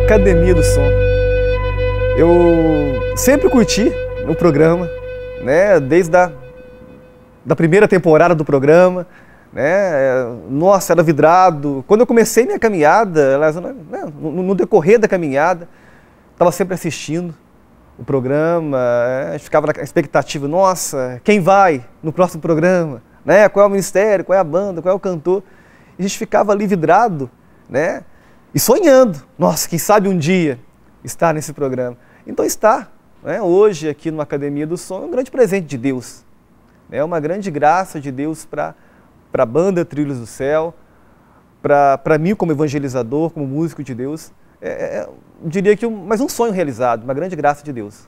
Academia do Som. Eu sempre curti o programa, né? Desde da primeira temporada do programa, né? Nossa, era vidrado. Quando eu comecei minha caminhada, né? No decorrer da caminhada, estava sempre assistindo o programa, a gente ficava na expectativa, nossa, quem vai no próximo programa, né? Qual é o ministério, qual é a banda, qual é o cantor. E a gente ficava ali vidrado, né? E sonhando, nossa, quem sabe um dia estar nesse programa. Então está, né? Hoje aqui no Academia do Som é um grande presente de Deus, é uma grande graça de Deus para a banda Trilhos do Céu, para mim como evangelizador, como músico de Deus. Eu diria que mais um sonho realizado, uma grande graça de Deus.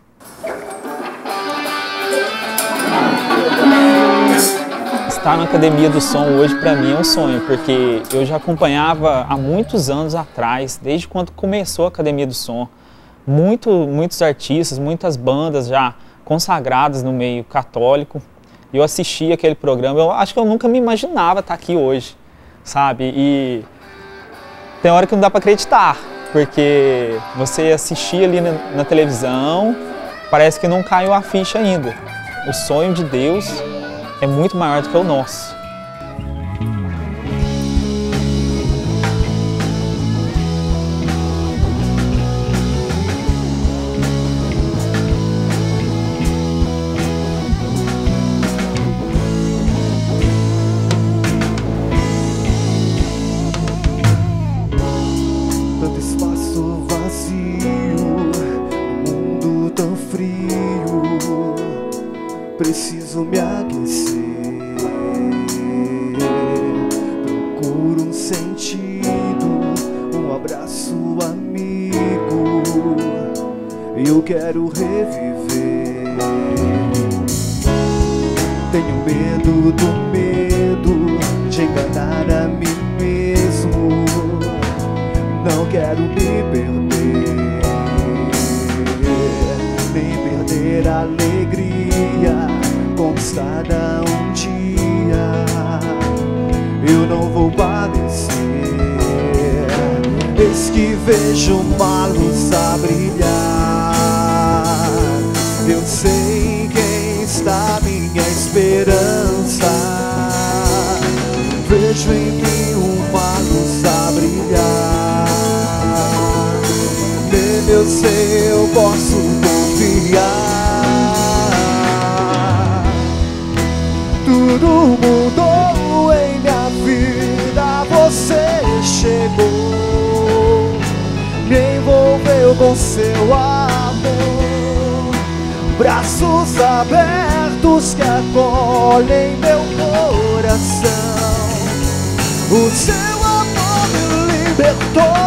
Estar na Academia do Som hoje para mim é um sonho, porque eu já acompanhava há muitos anos atrás, desde quando começou a Academia do Som, muitos artistas, muitas bandas já consagradas no meio católico. Eu assisti aquele programa, eu acho que eu nunca me imaginava estar aqui hoje, sabe? E tem hora que não dá para acreditar, porque você assistir ali na televisão, parece que não caiu a ficha ainda. O sonho de Deus é muito maior do que o nosso. Tanto espaço vazio, mundo tão frio, preciso me aquecer. Procuro um sentido, um abraço amigo, eu quero reviver. Tenho medo do medo de enganar a mim mesmo. Não quero me perder, nem perder a alegria conquistada um dia. Eu não vou padecer. Eis que vejo uma luz a brilhar. Eu sei quem está minha esperança. Vejo em mim uma luz a brilhar. Nele eu sei, eu posso confiar. Tudo mudou em minha vida, você chegou, me envolveu com seu amor, braços abertos que acolhem meu coração. O seu amor me libertou.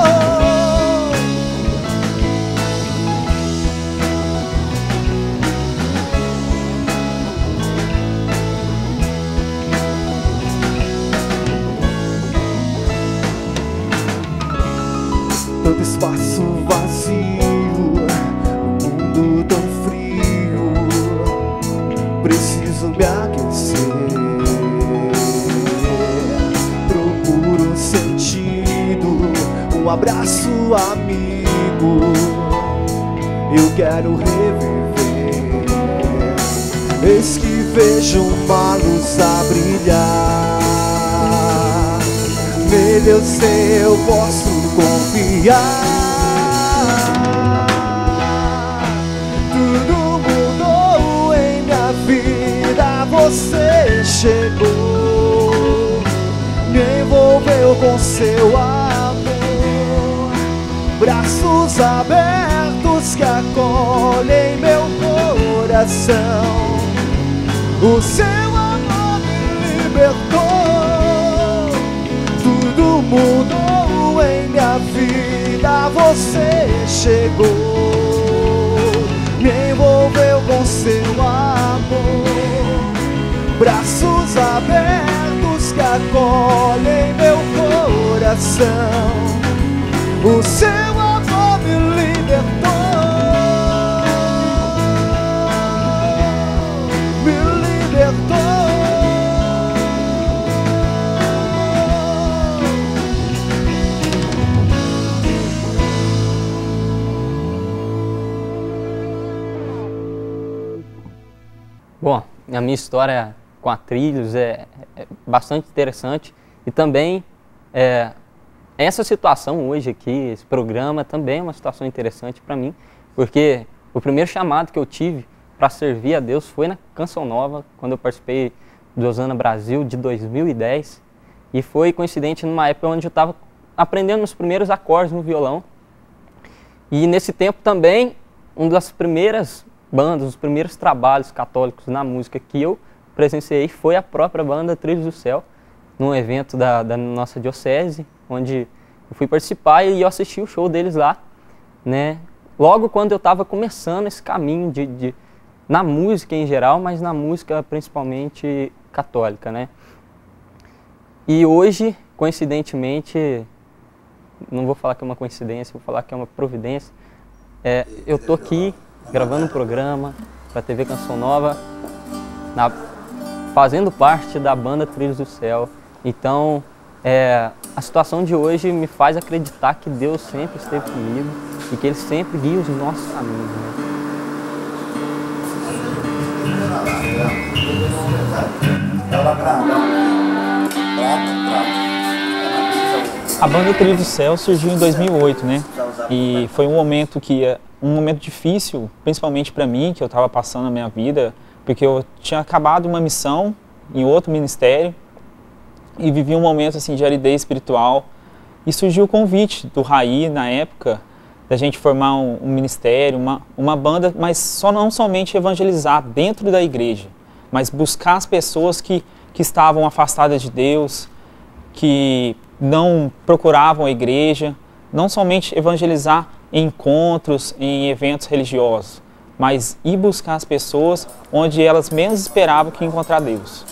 Tanto espaço vazio, um mundo tão frio, preciso me aquecer. Procuro um sentido, um abraço amigo, eu quero reviver. Eis que vejo uma luz a brilhar. Nele eu sei, eu posso confiar. Tudo mudou em minha vida, você chegou, me envolveu com seu amor, braços abertos que acolhem meu coração. O seu amor me libertou. Tudo mudou em minha vida, você chegou, me envolveu com seu amor, braços abertos que acolhem meu coração. O seu amor me libertou. Me libertou. Bom, a minha história com a Trilhos é bastante interessante e também essa situação hoje aqui, esse programa também é uma situação interessante para mim, porque o primeiro chamado que eu tive para servir a Deus foi na Canção Nova, quando eu participei do Osana Brasil de 2010, e foi coincidente numa época onde eu estava aprendendo os primeiros acordes no violão. E nesse tempo também, uma das primeiras bandas, os primeiros trabalhos católicos na música que eu presenciei foi a própria banda Trilhos do Céu, num evento da nossa diocese, onde eu fui participar e eu assisti o show deles lá, né? Logo quando eu estava começando esse caminho na música em geral, mas na música principalmente católica, né? E hoje, coincidentemente, não vou falar que é uma coincidência, vou falar que é uma providência, eu tô aqui gravando um programa para a TV Canção Nova, fazendo parte da banda Trilhos do Céu. Então, a situação de hoje me faz acreditar que Deus sempre esteve comigo e que Ele sempre guia os nossos caminhos, né? A banda Trilhos do Céu surgiu em 2008, né? E foi um momento difícil, principalmente para mim, que eu estava passando na minha vida, porque eu tinha acabado uma missão em outro ministério e vivi um momento assim de aridez espiritual. E surgiu o convite do Raí, na época, da gente formar um ministério, uma banda, mas não somente evangelizar dentro da igreja, mas buscar as pessoas que estavam afastadas de Deus, que não procuravam a igreja, não somente evangelizar em encontros, em eventos religiosos, mas ir buscar as pessoas onde elas menos esperavam que encontrar Deus.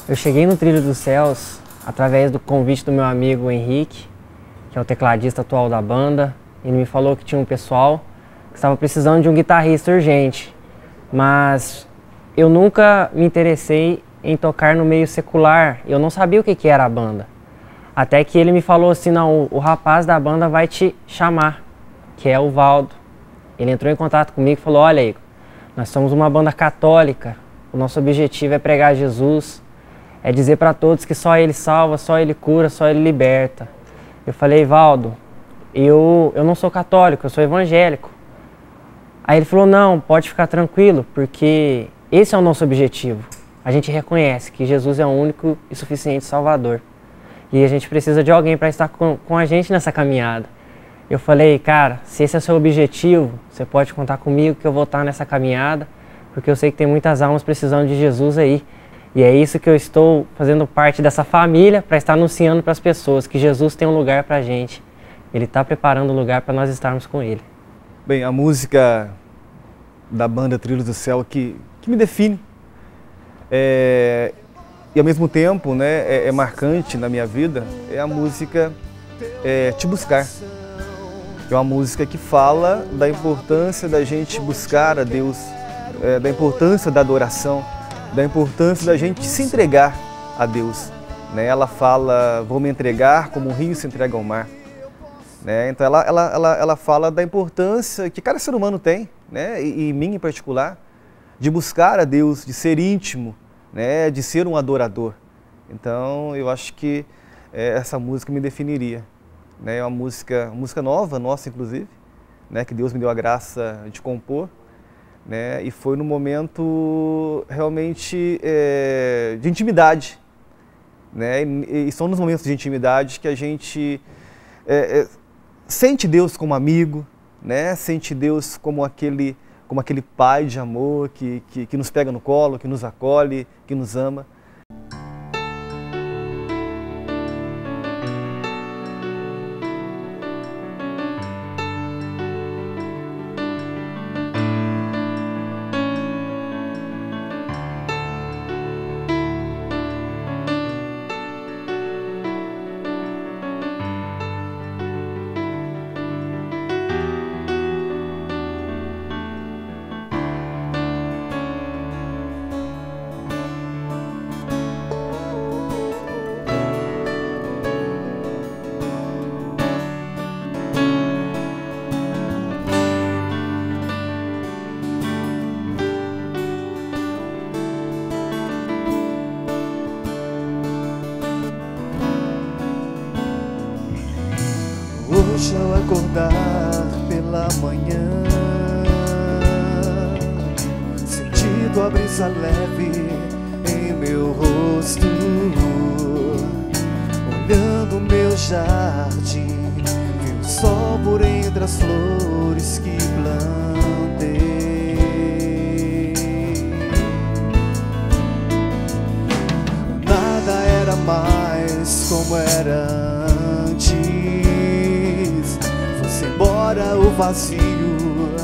Eu cheguei no Trilho dos Céus através do convite do meu amigo Henrique, que é o tecladista atual da banda. Ele me falou que tinha um pessoal que estava precisando de um guitarrista urgente, mas eu nunca me interessei em tocar no meio secular, eu não sabia o que era a banda. Até que ele me falou assim, não, o rapaz da banda vai te chamar, que é o Valdo. Ele entrou em contato comigo e falou, olha Igor, nós somos uma banda católica, o nosso objetivo é pregar Jesus, é dizer para todos que só Ele salva, só Ele cura, só Ele liberta. Eu falei, Valdo, eu não sou católico, eu sou evangélico. Aí ele falou, não, pode ficar tranquilo, porque esse é o nosso objetivo. A gente reconhece que Jesus é o único e suficiente Salvador. E a gente precisa de alguém para estar com a gente nessa caminhada. Eu falei, cara, se esse é o seu objetivo, você pode contar comigo que eu vou estar nessa caminhada, porque eu sei que tem muitas almas precisando de Jesus aí. E é isso que eu estou fazendo parte dessa família para estar anunciando para as pessoas que Jesus tem um lugar para a gente. Ele está preparando um lugar para nós estarmos com Ele. Bem, a música da banda Trilhos do Céu que me define e ao mesmo tempo, né, é marcante na minha vida, é a música Te Buscar. É uma música que fala da importância da gente buscar a Deus, da importância da adoração, da importância da gente se entregar a Deus. Né? Ela fala, vou me entregar como um rio se entrega ao mar. Né? Então ela fala da importância que cada ser humano tem, né? E em mim em particular, de buscar a Deus, de ser íntimo, né? De ser um adorador. Então eu acho que essa música me definiria. Né? É uma música nova, nossa inclusive, né? Que Deus me deu a graça de compor. Né? E foi num momento realmente de intimidade. Né? E são nos momentos de intimidade que a gente sente Deus como amigo, né? Sente Deus como aquele pai de amor que nos pega no colo, que nos acolhe, que nos ama. hoje ao acordar pela manhã, sentindo a brisa leve em meu rosto, olhando meu jardim, vi o sol por entre as flores que plantei. Nada era mais como era antes, foi-se embora o vazio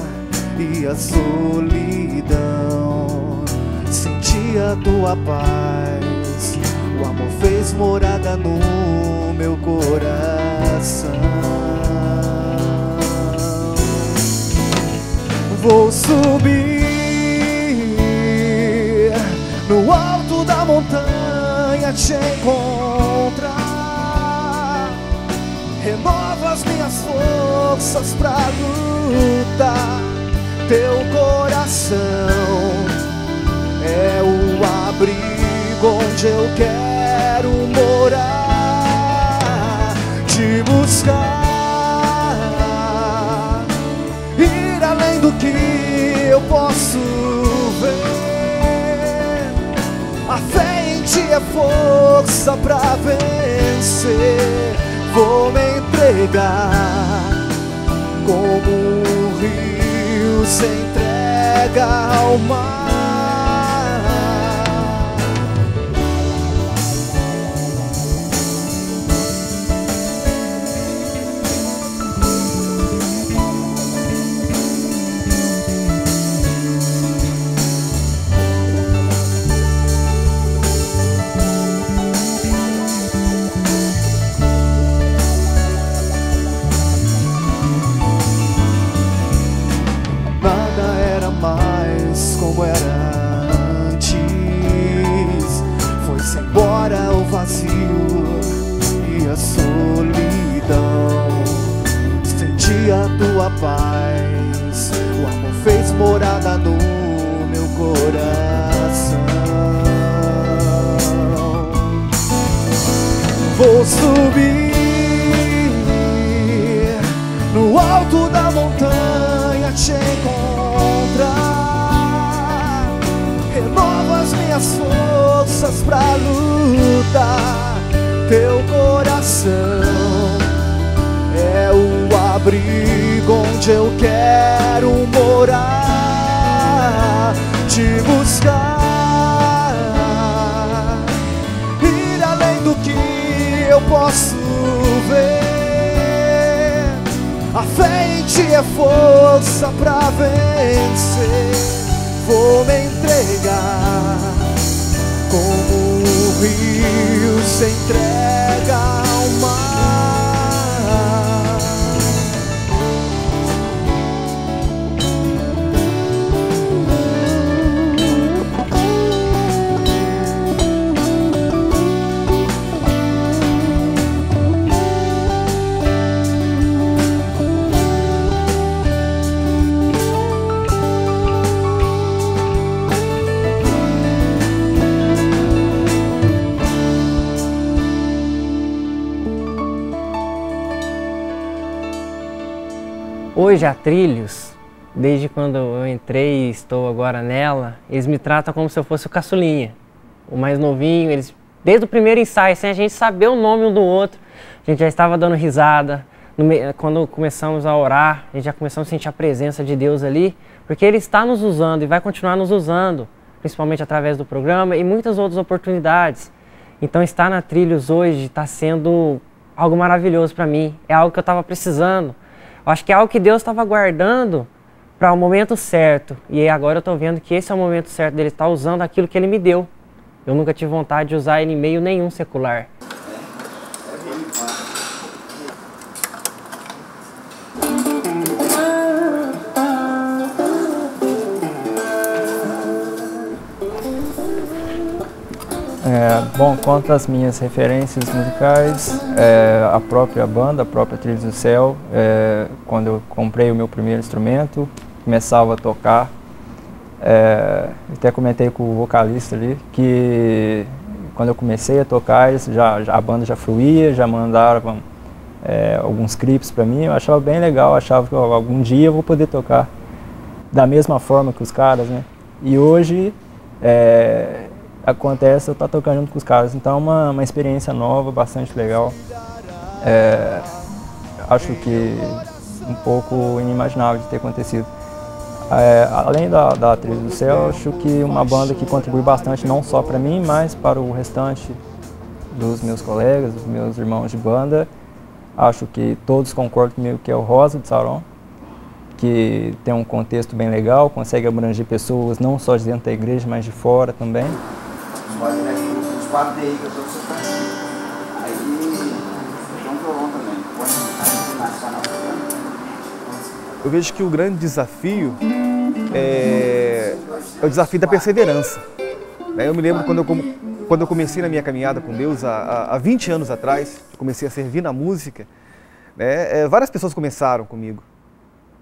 e a solidão. Senti a tua paz, o amor fez morada no meu coração. Vou subir no alto da montanha te encontrar, renova as minhas forças pra lutar. Teu coração é o abrigo onde eu quero morar, te buscar, ir além do que eu posso ver. A fé em ti é força pra vencer. Vou me entregar como um rio se entrega ao mar. Como era antes, foi-se embora o vazio e a solidão. Senti a tua paz, o amor fez morada no meu coração. Vou subir no alto da montanha te encontrar, renova as minhas forças pra lutar. Teu coração é o abrigo onde eu quero morar, te buscar, ir além do que eu posso ver. A fé em ti é força pra vencer. Vou me entregar como um rio se entrega ao mar. Hoje a Trilhos, desde quando eu entrei e estou agora nela, eles me tratam como se eu fosse o caçulinha, o mais novinho. Eles, desde o primeiro ensaio, sem a gente saber o nome um do outro, a gente já estava dando risada. Quando começamos a orar, a gente já começamos a sentir a presença de Deus ali, porque Ele está nos usando e vai continuar nos usando, principalmente através do programa e muitas outras oportunidades. Então estar na Trilhos hoje está sendo algo maravilhoso para mim, é algo que eu estava precisando. Eu acho que é algo que Deus estava guardando para o momento certo. E agora eu estou vendo que esse é o momento certo dele estar usando aquilo que Ele me deu. Eu nunca tive vontade de usar ele em meio nenhum secular. Bom, quanto às minhas referências musicais, a própria banda, a própria Trilhos do Céu, quando eu comprei o meu primeiro instrumento, começava a tocar, até comentei com o vocalista ali, que quando eu comecei a tocar, a banda já fluía, já mandavam alguns clipes para mim, eu achava bem legal, achava que algum dia eu vou poder tocar da mesma forma que os caras, né? E hoje acontece eu estar tocando junto com os caras, então é uma experiência nova, bastante legal. Acho que um pouco inimaginável de ter acontecido. Além da Trilha do Céu, acho que uma banda que contribui bastante, não só para mim, mas para o restante dos meus colegas, dos meus irmãos de banda. Acho que todos concordam comigo que é o Rosa de Sauron, que tem um contexto bem legal, consegue abranger pessoas não só de dentro da igreja, mas de fora também. Os 4 daí que eu tô aí tem um violão também. Eu vejo que o grande desafio é o desafio da perseverança. Eu me lembro quando eu comecei na minha caminhada com Deus, há 20 anos atrás, comecei a servir na música, várias pessoas começaram comigo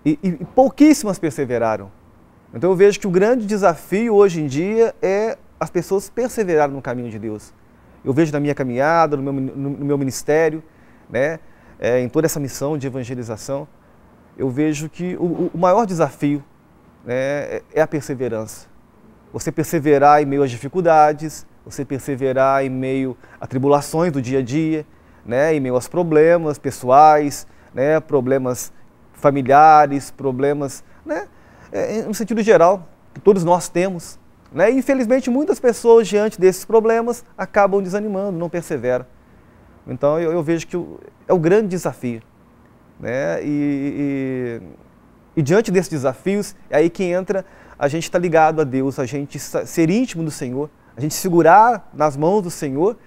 e pouquíssimas perseveraram. Então eu vejo que o grande desafio hoje em dia é as pessoas perseverarem no caminho de Deus. Eu vejo na minha caminhada, no meu ministério, em toda essa missão de evangelização, eu vejo que o maior desafio é a perseverança. Você perseverar em meio às dificuldades, você perseverar em meio a tribulações do dia a dia, em meio aos problemas pessoais, problemas familiares, problemas, no sentido geral, que todos nós temos. E, infelizmente, muitas pessoas, diante desses problemas, acabam desanimando, não perseveram. Então, eu vejo que é o grande desafio. E diante desses desafios, é aí que entra a gente estar ligado a Deus, a gente ser íntimo do Senhor, a gente segurar nas mãos do Senhor,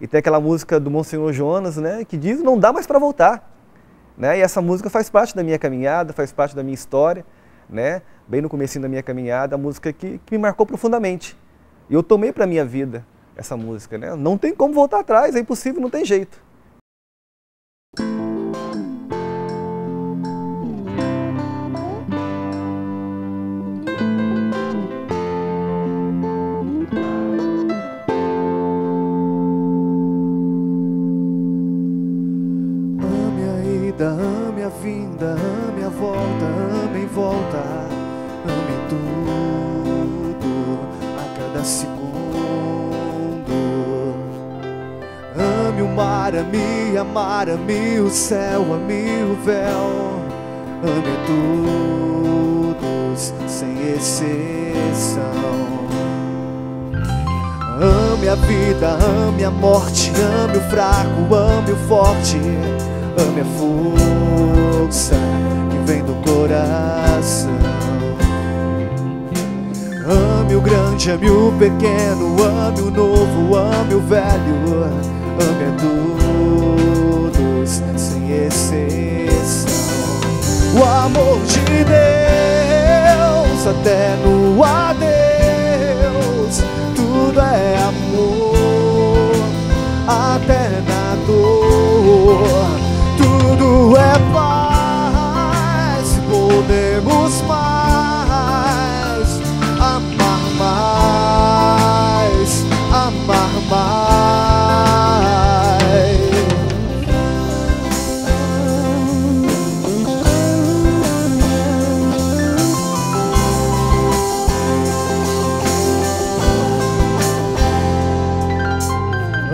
e tem aquela música do Monsenhor Jonas, que diz, não dá mais para voltar. E essa música faz parte da minha caminhada, faz parte da minha história, bem no comecinho da minha caminhada, a música que me marcou profundamente. E eu tomei para a minha vida essa música, Não tem como voltar atrás, é impossível, não tem jeito. Ame a vinda, ame a volta, ame em volta, ame tudo, a cada segundo. Ame o mar, ame a mar, ame o céu, ame o véu, ame todos sem exceção. Ame a vida, ame a morte, ame o fraco, ame o forte, ame a força que vem do coração. Ame o grande, ame o pequeno, ame o novo, ame o velho, ame a todos sem exceção. O amor de Deus até no adeus, tudo é amor até na dor. Tudo é paz, podemos mais amar mais, amar mais.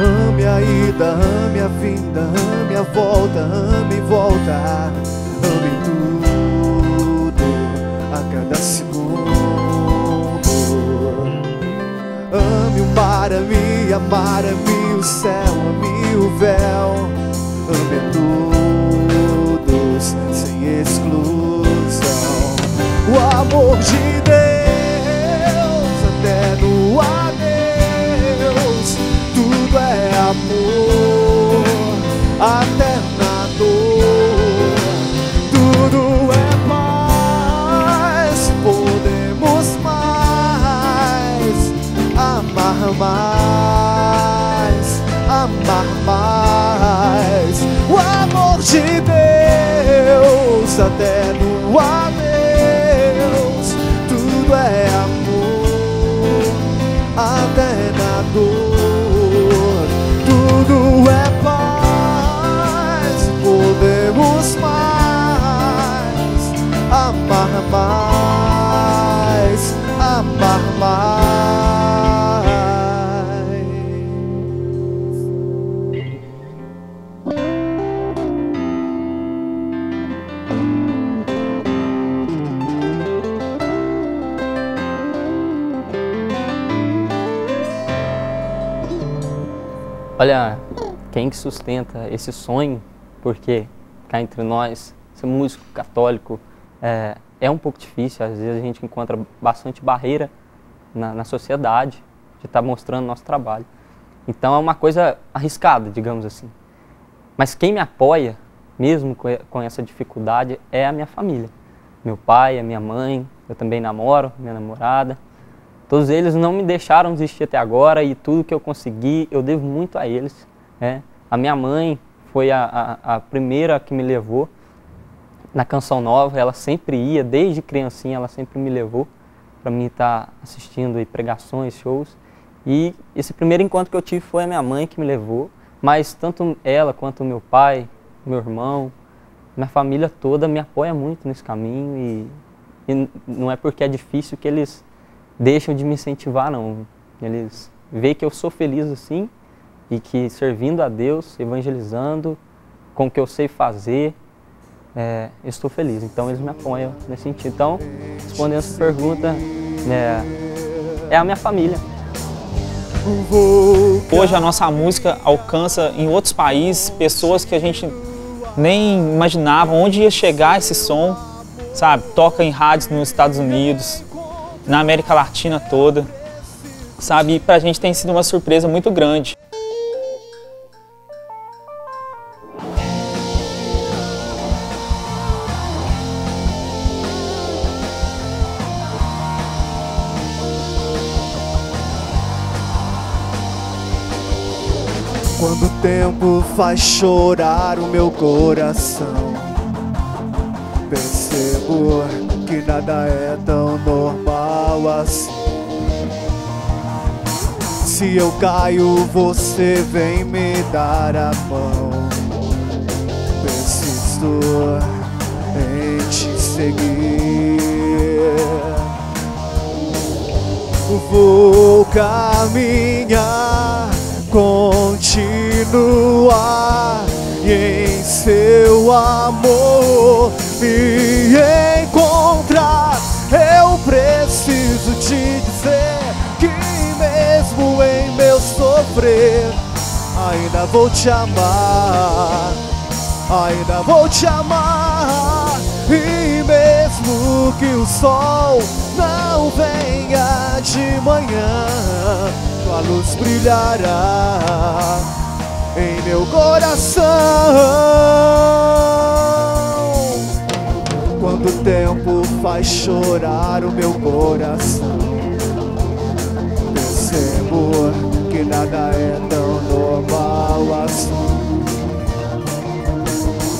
Ame a ida, ame a vinda, ame a volta, ame em volta, ame tudo a cada segundo. Ame o mar, ame a mar, ame o céu, ame o véu, ame a todos sem exclusão. O amor de Deus até no adeus, tudo é amor até na dor. Tudo é paz, podemos mais amar mais, amar mais. O amor de Deus até no adeus, tudo é amor até na dor. Tudo é paz, mais, amar mais. Olha, quem que sustenta esse sonho, porque cá entre nós, ser músico católico é um pouco difícil, às vezes a gente encontra bastante barreira na sociedade de estar mostrando nosso trabalho. Então é uma coisa arriscada, digamos assim. Mas quem me apoia, mesmo com essa dificuldade, é a minha família. Meu pai, a minha mãe, eu também namoro, minha namorada. Todos eles não me deixaram desistir até agora e tudo que eu consegui, eu devo muito a eles. Né? A minha mãe foi a primeira que me levou na Canção Nova, ela sempre ia, desde criancinha ela sempre me levou para mim estar assistindo aí pregações, shows. E esse primeiro encontro que eu tive foi a minha mãe que me levou, mas tanto ela quanto meu pai, meu irmão, minha família toda me apoia muito nesse caminho e não é porque é difícil que eles deixam de me incentivar, não. Eles veem que eu sou feliz assim e que servindo a Deus, evangelizando, com o que eu sei fazer, eu estou feliz. Então eles me apoiam nesse sentido. Então, respondendo essa pergunta, é a minha família. Hoje a nossa música alcança em outros países pessoas que a gente nem imaginava onde ia chegar esse som, sabe? Toca em rádios nos Estados Unidos, na América Latina toda, sabe? E pra gente tem sido uma surpresa muito grande. Quando o tempo faz chorar o meu coração, percebo que nada é tão normal assim. Se eu caio, você vem me dar a mão. Persisto em te seguir. Vou caminhar, continuar e em seu amor me encontrar. Eu preciso te dizer que mesmo em meu sofrer, ainda vou te amar, ainda vou te amar. E mesmo que o sol não venha de manhã, tua luz brilhará em meu coração. Quando o tempo faz chorar o meu coração, percebo que nada é tão normal assim.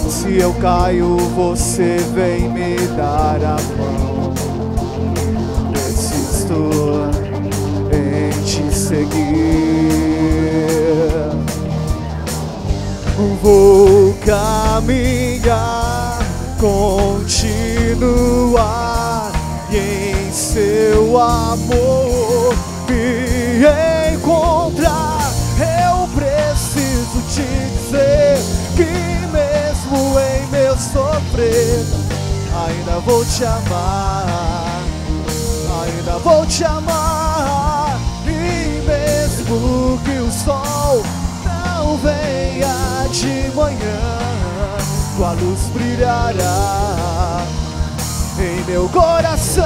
Se eu caio, você vem me dar a mão. Persisto em te seguir. Vou caminhar, continuar e em seu amor me encontrar. Eu preciso te dizer que mesmo em meu sofrer, ainda vou te amar, ainda vou te amar. E mesmo que o sol não venha de manhã, tua luz brilhará em meu coração.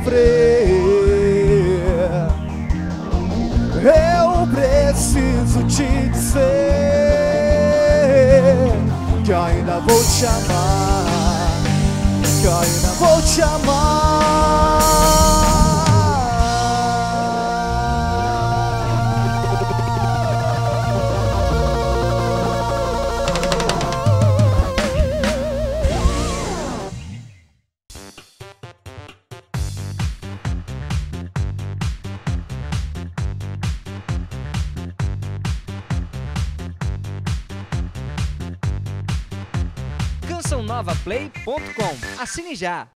sofrer. Eu preciso te dizer que ainda vou te amar, que ainda vou te amar. CançãoNovaPlay.com. Assine já!